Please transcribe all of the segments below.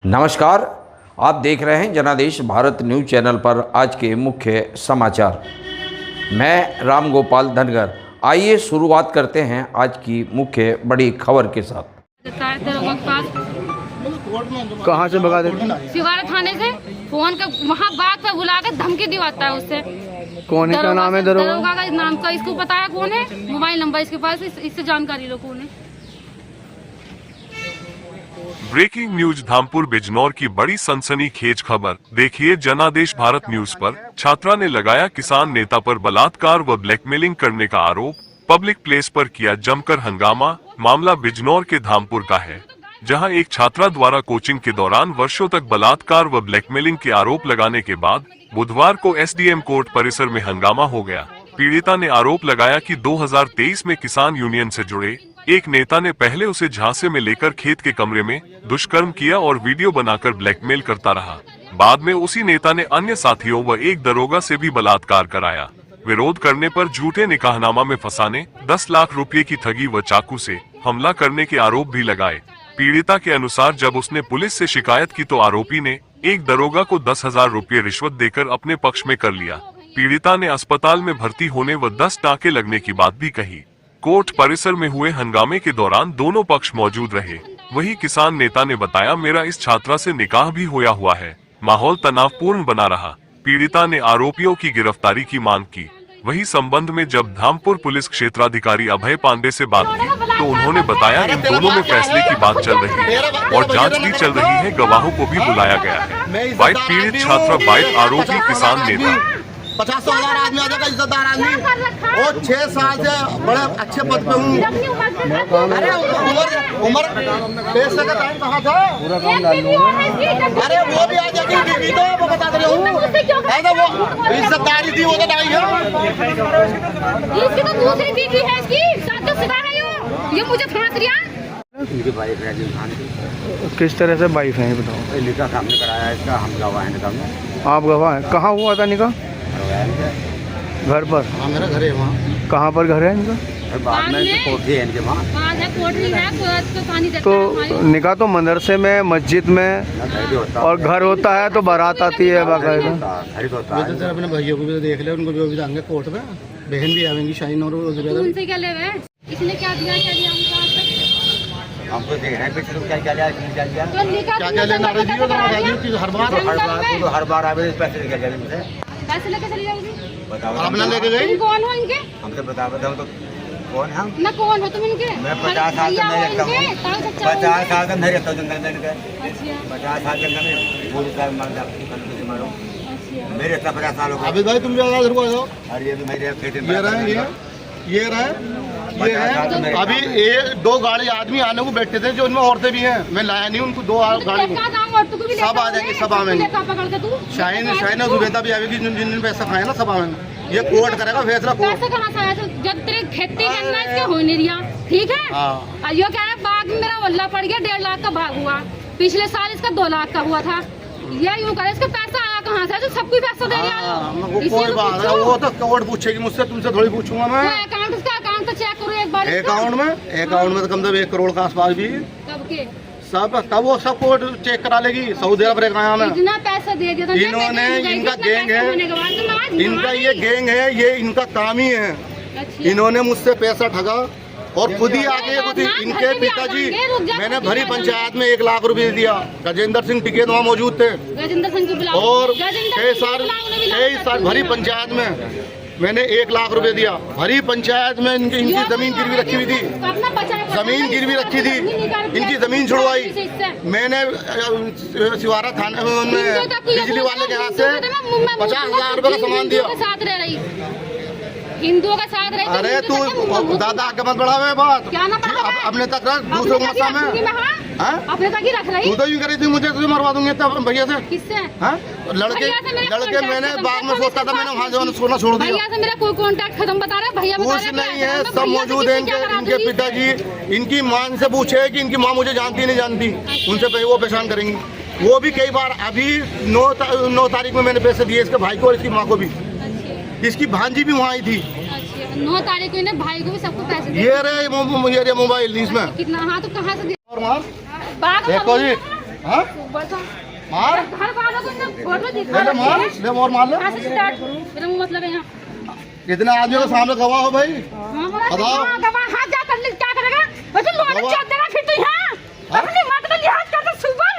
नमस्कार, आप देख रहे हैं जनादेश भारत न्यूज़ चैनल पर आज के मुख्य समाचार। मैं राम गोपाल धनगर। आइए शुरुआत करते हैं आज की मुख्य बड़ी खबर के साथ। कहाँ से भगा देते? सिवारा थाने से फोन का वहाँ बात पर बुला के धमकी दिवाता है उससे। कौन है, क्या नाम है दरोगा का नाम का इसको बताया कौन है, मोबाइल नंबर इसके पास, इससे जानकारी लो कौन है। ब्रेकिंग न्यूज धामपुर बिजनौर की बड़ी सनसनीखेज खबर देखिए जनादेश भारत न्यूज पर। छात्रा ने लगाया किसान नेता पर बलात्कार व ब्लैकमेलिंग करने का आरोप। पब्लिक प्लेस पर किया जमकर हंगामा। मामला बिजनौर के धामपुर का है, जहां एक छात्रा द्वारा कोचिंग के दौरान वर्षों तक बलात्कार व ब्लैकमेलिंग के आरोप लगाने के बाद बुधवार को एसडीएम कोर्ट परिसर में हंगामा हो गया। पीड़िता ने आरोप लगाया कि 2023 में किसान यूनियन से जुड़े एक नेता ने पहले उसे झांसे में लेकर खेत के कमरे में दुष्कर्म किया और वीडियो बनाकर ब्लैकमेल करता रहा। बाद में उसी नेता ने अन्य साथियों व एक दरोगा से भी बलात्कार कराया। विरोध करने पर झूठे निकाहनामा में फंसाने, 10 लाख रुपए की ठगी व चाकू से हमला करने के आरोप भी लगाए। पीड़िता के अनुसार जब उसने पुलिस से शिकायत की तो आरोपी ने एक दरोगा को 10,000 रुपए रिश्वत देकर अपने पक्ष में कर लिया। पीड़िता ने अस्पताल में भर्ती होने व 10 टाँके लगने की बात भी कही। कोर्ट परिसर में हुए हंगामे के दौरान दोनों पक्ष मौजूद रहे। वही किसान नेता ने बताया, मेरा इस छात्रा से निकाह भी होया हुआ है। माहौल तनावपूर्ण बना रहा। पीड़िता ने आरोपियों की गिरफ्तारी की मांग की। वही संबंध में जब धामपुर पुलिस क्षेत्राधिकारी अभय पांडे से बात की तो उन्होंने बताया इन दोनों में फैसले की बात चल रही है और जांच भी चल रही है। गवाहों को भी बुलाया गया है। बाइट पीड़ित छात्रा, बाइट आरोपी किसान नेता। 50,000 आदमी आ जाएगा, इज्जतदार आदमी, और 6 साल से बड़े अच्छे पद पे हूँ। अरे उम्र पैसे का टाइम कहाँ था? पूरा काम डाल दूंगा। अरे वो भी आ जाएगी बीवी, तो वो बता रही हूँ। ऐसा वो इज्जतदारी थी, वो तो नहीं है। इसकी तो दूसरी बीवी है, इसकी शादीशुदा है ये मुझे फांस दिया। इनकी वाइफ है खान की। किस तरह से वाइफ है ये बताओ? निकाह सामने कराया इसका, हम गवाह हैं निकाह में। आप गवाह हैं? कहाँ हुआ था निकाह? घर पर? हाँ, मेरा घर है वहाँ। कहाँ पर घर है इनका? बाद में कोठी है इनके वहाँ। तो निकाह तो मदरसे में, मस्जिद में और घर होता है तो बारात आती है बाकायदा। अपने भैया को भी देख ले, उनको भी जाएंगे कोर्ट में। बहन भी आएंगी शाइन और उनसे क्या ले रहे? इसने क्या दिया, क्या दिया हमको देख रहे हैं पिछले क्या क्या लिया, क्या लिया, क्या क्या लेना हर बार आवे पैसे लेके जाए मुझे। पैसे लेके चली जाओगी? बताओ आप ना लेके गई? कौन हो इनके? हमसे बताओ तो कौन है हम? ना कौन हो तुम इनके? मैं 50 साल से नहीं रहता हूँ। 50 साल से नहीं रहता हूँ जंगल में। 50 साल जंगल में पूरी साल मारो मेरे 50 साल हो गए। अभी भाई तुम जो अरे ये भी मेरे खेत में ये रहे, ये है। अभी ये 2 गाड़ी आदमी आने को बैठे थे, जो उनमें औरतें भी हैं। मैं लाया नहीं उनको 2 गाड़ी। सब आ जाएंगे, सब आवेंगे। शाहीन और जुबेदा भी आएगी, जिन पैसा खाए ना सब आवेंगे। ये कोर्ट करेगा फैसला। पैसा कहाँ से आया? जब तेरे खेती करना इसके हो नहीं दिया, ठीक है? हाँ। यो क्या है, बाग में मेरा वल्ला पड़ गया, 1.5 लाख का भाग हुआ। पिछले साल इसका 2 लाख का हुआ था। ये यूँ करे, इसका पैसा आया कहाँ से? जो सबको पैसा दे रहा। कोई बात है, वो तो कोर्ट पूछेगी मुझसे, तुमसे थोड़ी पूछूंगा मैं। अकाउंट तो चेक करो एक बार। अकाउंट में तो कम से कम 1 करोड़ का आसपास भी कब के तब वो सब कोर्ट चेक करा लेगी। सऊदी अरब गया मैं। इतना पैसा दे दिया इन्होंने, इनका गैंग है, इनका ये गैंग है, ये इनका काम ही है। इन्होंने मुझसे पैसा ठगा और खुद ही आगे खुद इनके पिताजी, मैंने भरी पंचायत में 1 लाख रुपए दिया। गजेंद्र सिंह टिकैत वहाँ मौजूद थे और 6 साल भरी पंचायत में मैंने 1 लाख रुपए दिया। भरी पंचायत में इनकी जमीन गिरवी रखी हुई थी, जमीन गिरवी रखी थी, इनकी जमीन छुड़वाई मैंने। सिवारा थाने में बिजली वाले के हाथ से 50,000 रुपए का सामान दिया। हिंदुओं का साथ रहे। अरे तू दादा आगे मत बढ़ावे बात, क्या ना बढ़ावे? अपने तक रख, दूसरों को मत में। अपने तक ही रख रही। तू तो यूँ करी थी, मुझे तुझे मरवा दूंगी भैया से। किससे? लड़के मैंने बाग में सोचता था, मैंने वहाँ जाना सोना छोड़ दिया। भैया से मेरा कोई कांटेक्ट खत्म बता रहा है। भैया कुछ नहीं है, सब मौजूद है इनके पिताजी। इनकी माँ से पूछे कि इनकी माँ मुझे जानती नहीं जानती, उनसे वो परेशान करेंगी। वो भी कई बार, अभी 9 तारीख में मैंने पैसे दिए इसके भाई को और इसकी माँ को भी। इसकी भांजी भी वहाँ आई थी। 9 तारीख को भाई को भी सबको पैसे दिए। ये रे मोबाइल इसमें कितना? हाँ, तो कहाँ से देखो जी, हाँ सुपर था। मार घर वालों को ना फोटो दिखा ले मार ले और मार ले। ऐसे स्टार्ट मेरा मुंह मतलब है यहाँ। कितने आदमियों के सामने गवाह हो भाई? बताओ। हाथ जा कर ले क्या करेगा? बच्चे लोग गवाह। चल देगा फिर तो यहाँ। हाँ? अपनी माँ का लिहाज करता सुपर।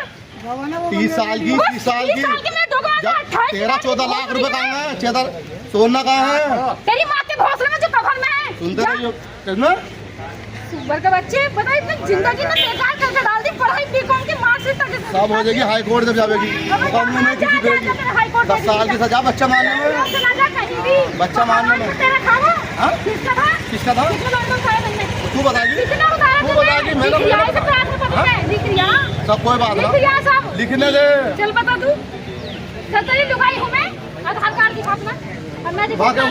30 साल की 30 साल 30 साल की मैं डोगा जब 13-14 लाख रुपए कहाँ है? चेदर सोना कहाँ है? तेरी माँ के घोंसले में जो कफन में है। सुनते रहिए कितना सुपर के बच्चे पता है इतनी जिंदगी में बेकार करके डाल दी पढ़ाई बीकॉम की मार्कशीट तक। सब हो जाएगी हाई कोर्ट जब जाएगी कानून में किसी करेगी 10 साल की सजा बच्चा मारने में बच्चा मारने में। हाँ? किसका था? तू बताएगी मैडम सब कोई बात ना लिखने दे। चल बता तू सतरी लुगाई हूँ मैं आधार कार्ड दिखा अपना और मैं दिखा लुगाई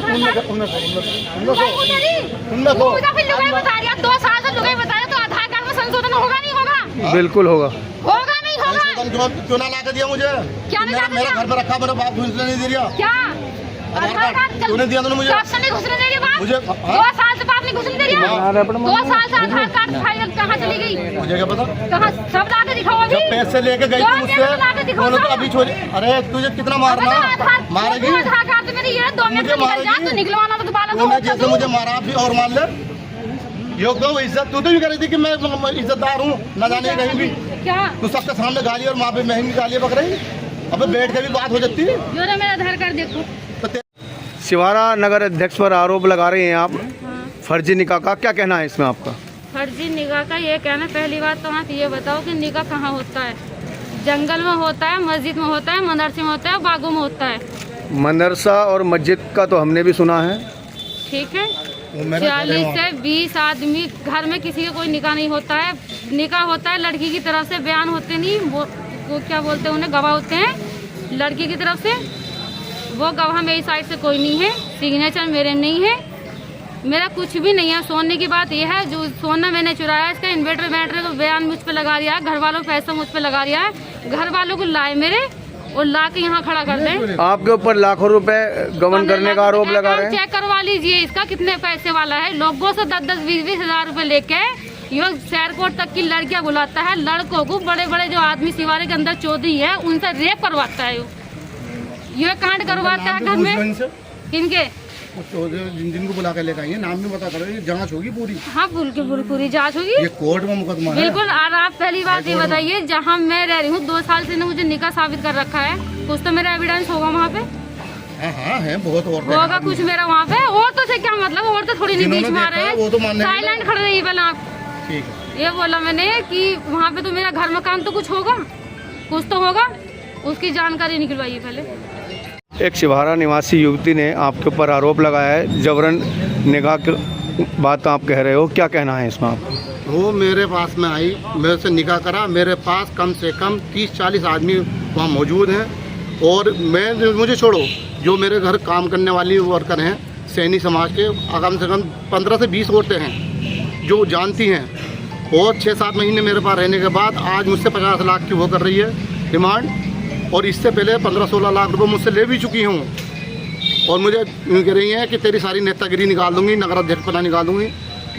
बता रही है 2 साल से लुगाई बता रही तो आधार कार्ड में संशोधन होगा नहीं होगा? बिल्कुल होगा। होगा नहीं होगा? संशोधन क्यों ना ला के दिया मुझे? क्या नहीं ला के मेरा दिया? घर पे रखा मेरे बाप घुसने नहीं दे दिया। क्या आधार कार्ड क्यों नहीं दिया तूने मुझे? नहीं घुसने दे रही बाप मुझे 2 साल से बाप नहीं घुसने दे रही 2 साल से आधार कार्ड फाइल कहाँ चली गई? मुझे क्या पता? कहाँ सब ला के दिखाओ अभी। जब पैसे लेके गई थी मुझसे उन्होंने तो अभी छोड़। अरे तुझे कितना मारना मारेगी? आधार कार्ड तो मेरी ये 2 मिनट में निकल जा तो निकलवाना तो बालों तूने जैसे मुझे मारा भी और मार ले योग दो इज्जत तू तो भी कर रही थी कि मैं इज्जतदार हूँ न जाने कहीं भी। क्या तू सबके सामने गाली और माँ पे महंगी गालियाँ बक रही। अबे बैठ के भी बात हो जाती है। जो ना मेरा आधार कार्ड देखो। सिवारा नगर अध्यक्ष पर आरोप लगा रहे हैं आप फर्जी निकाह का, क्या कहना है इसमें आपका? फर्जी निकाह का ये कहना पहली बात तो आप ये बताओ कि निकाह कहाँ होता है? जंगल में होता है, मस्जिद में होता है, मदरसे में होता है, बागों में होता है। मदरसा और मस्जिद का तो हमने भी सुना है। ठीक है 40 से 20 आदमी घर में किसी का कोई निकाह नहीं होता है। निकाह होता है लड़की की तरफ से, बयान होते नहीं वो क्या बोलते हैं उन्हें, गवाह होते हैं लड़की की तरफ से। वो गवाह मेरी साइड से कोई नहीं है, सिग्नेचर मेरे नहीं है, मेरा कुछ भी नहीं है। सोने की बात यह है जो सोना मैंने चुराया इसका इन्वर्टर बैटरी को बयान मुझ पे लगा दिया है, घर वालों को पैसा मुझ पे लगा दिया है, घर वालों को लाए मेरे और ला के यहाँ खड़ा कर दे। आपके ऊपर लाखों रुपए गबन करने का आरोप लगा रहे हैं। चेक करवा लीजिए इसका कितने पैसे वाला है। लोगों से 10-10, 20-20 हजार रुपए लेके ये शहरकोट तक की लड़कियां बुलाता है, लड़कों को बड़े बड़े जो आदमी सिवारे के अंदर चौधरी है उनसे रेप करवाता है। ये कांड करवाता है घर में। किनके? जिनको बुला के लेकर आइए नाम भी बता करो, जांच होगी पूरी। हाँ पूरी जांच होगी। ये कोर्ट में मुकदमा है। बिल्कुल। और आप पहली बात ये बताइए जहाँ मैं रह रही हूँ 2 साल से मुझे निकाह साबित कर रखा है, कुछ तो मेरा एविडेंस होगा वहाँ पे। हाँ है बहुत और होगा कुछ मेरा वहाँ पे। और तो से क्या मतलब, और तो थोड़ी नहीं बीच में आ रहे हैं, साइलेंट खड़े रहिए पहले आप। ठीक है ये बोला मैंने कि वहाँ पे तो मेरा घर मकान तो कुछ होगा, कुछ तो होगा, उसकी जानकारी निकलवाइए पहले। एक शिवारा निवासी युवती ने आपके ऊपर आरोप लगाया है जबरन निकाह की बात आप कह रहे हो, क्या कहना है इसमें आपका? वो मेरे पास में आई, मेरे से निकाह करा, मेरे पास कम से कम 30-40 आदमी वहाँ मौजूद हैं। और मुझे छोड़ो जो मेरे घर काम करने वाली वर्कर हैं सैनी समाज के कम से कम 15 से 20 औरतें हैं जो जानती हैं। और 6-7 महीने मेरे पास रहने के बाद आज मुझसे 50 लाख की वो कर रही है डिमांड, और इससे पहले 15-16 लाख रुपए मुझसे ले भी चुकी हूँ। और मुझे यूँ कह रही हैं कि तेरी सारी नेतागिरी निकाल दूंगी, नगर अध्यक्ष पद निकाल दूंगी,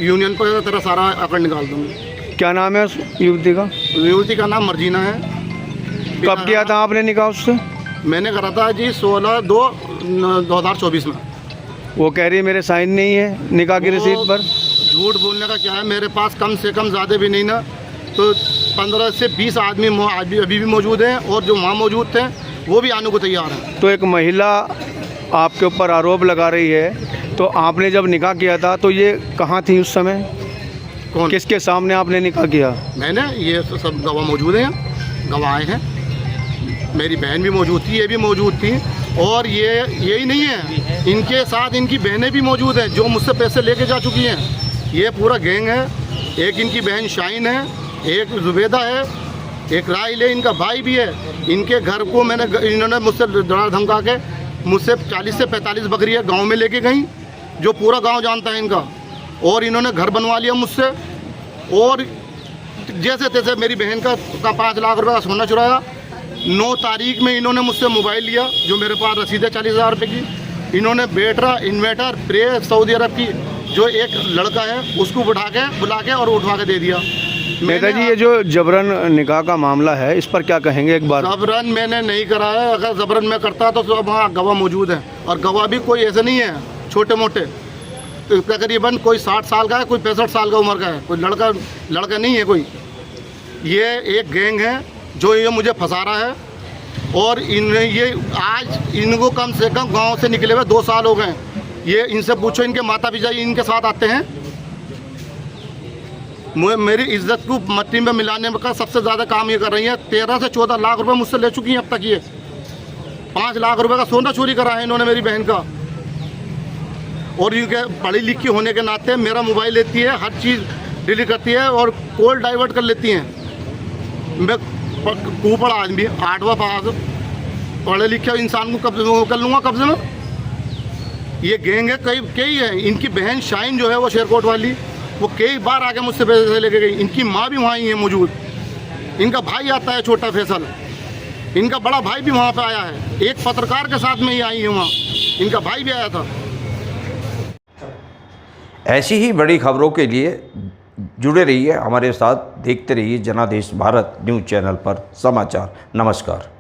यूनियन पर तेरा सारा अकड़ निकाल दूंगी। क्या नाम है उस युवती का? युवती का नाम मर्जीना है। कब किया था आपने निकाह उससे? मैंने करा था जी 16/2/2024 में। वो कह रही है मेरे साइन नहीं है निकाह की रसीद पर। झूठ बोलने का क्या है, मेरे पास कम से कम ज़्यादा भी नहीं ना तो 15 से 20 आदमी अभी भी मौजूद हैं, और जो वहाँ मौजूद थे वो भी आने को तैयार हैं। तो एक महिला आपके ऊपर आरोप लगा रही है, तो आपने जब निकाह किया था तो ये कहाँ थी उस समय? कौन? किसके सामने आपने निकाह किया? मैंने, ये सब गवाह मौजूद हैं, गवाह आए हैं, मेरी बहन भी मौजूद थी, ये भी मौजूद थी। और ये यही नहीं है, इनके साथ इनकी बहनें भी मौजूद हैं जो मुझसे पैसे लेके जा चुकी हैं। ये पूरा गैंग है। एक इनकी बहन शाइन है, एक जुबेदा है, एक राइल है, इनका भाई भी है। इनके घर को इन्होंने मुझसे डरा धमका के मुझसे 40 से 45 बकरियाँ गांव में लेके गई, जो पूरा गांव जानता है इनका। और इन्होंने घर बनवा लिया मुझसे, और जैसे तैसे मेरी बहन का 5 लाख रुपये का सोना चुराया। 9 तारीख में इन्होंने मुझसे मोबाइल लिया, जो मेरे पास रसीद है 40,000 रुपये की। इन्होंने बैटरा, इन्वर्टर, प्रेस सऊदी अरब की जो एक लड़का है उसको बुला के और उठवा के दे दिया। नेताजी ये जो जबरन निकाह का मामला है, इस पर क्या कहेंगे एक बार? जबरन मैंने नहीं करा है। अगर जबरन में करता तो वहाँ गवाह मौजूद है, और गवाह भी कोई ऐसे नहीं है छोटे मोटे, तकरीबन कोई 60 साल का है, कोई 65 साल का उम्र का है, कोई लड़का नहीं है कोई। ये एक गैंग है जो ये मुझे फंसा रहा है, और ये आज इनको कम से कम गांव से निकले हुए 2 साल हो गए। ये इनसे पूछो, इनके माता पिता इनके साथ आते हैं। मेरी इज्जत को मट्टी में मिलाने का सबसे ज़्यादा काम ये कर रही है। 13 से 14 लाख रुपए मुझसे ले चुकी हैं अब तक। ये 5 लाख रुपए का सोना चोरी करा है इन्होंने मेरी बहन का। और इनके पढ़ी लिखी होने के नाते मेरा मोबाइल लेती है, हर चीज़ डिलीट करती है और कॉल डाइवर्ट कर लेती हैं। मैं कुपड़ आदमी 8वां पास पढ़े लिखे इंसान को कब्जे कर लूँगा कब्जे में। ये गैंग है, कई है। इनकी बहन शाइन जो है वो शेरकोट वाली, वो कई बार आके मुझसे पैसे लेके गई। इनकी माँ भी वहाँ ही है मौजूद। इनका भाई आता है छोटा फैसल, इनका बड़ा भाई भी वहाँ पे आया है। एक पत्रकार के साथ में ही आई है वहाँ, इनका भाई भी आया था। ऐसी ही बड़ी खबरों के लिए जुड़े रहिए हमारे साथ, देखते रहिए जनादेश भारत न्यूज़ चैनल पर समाचार। नमस्कार।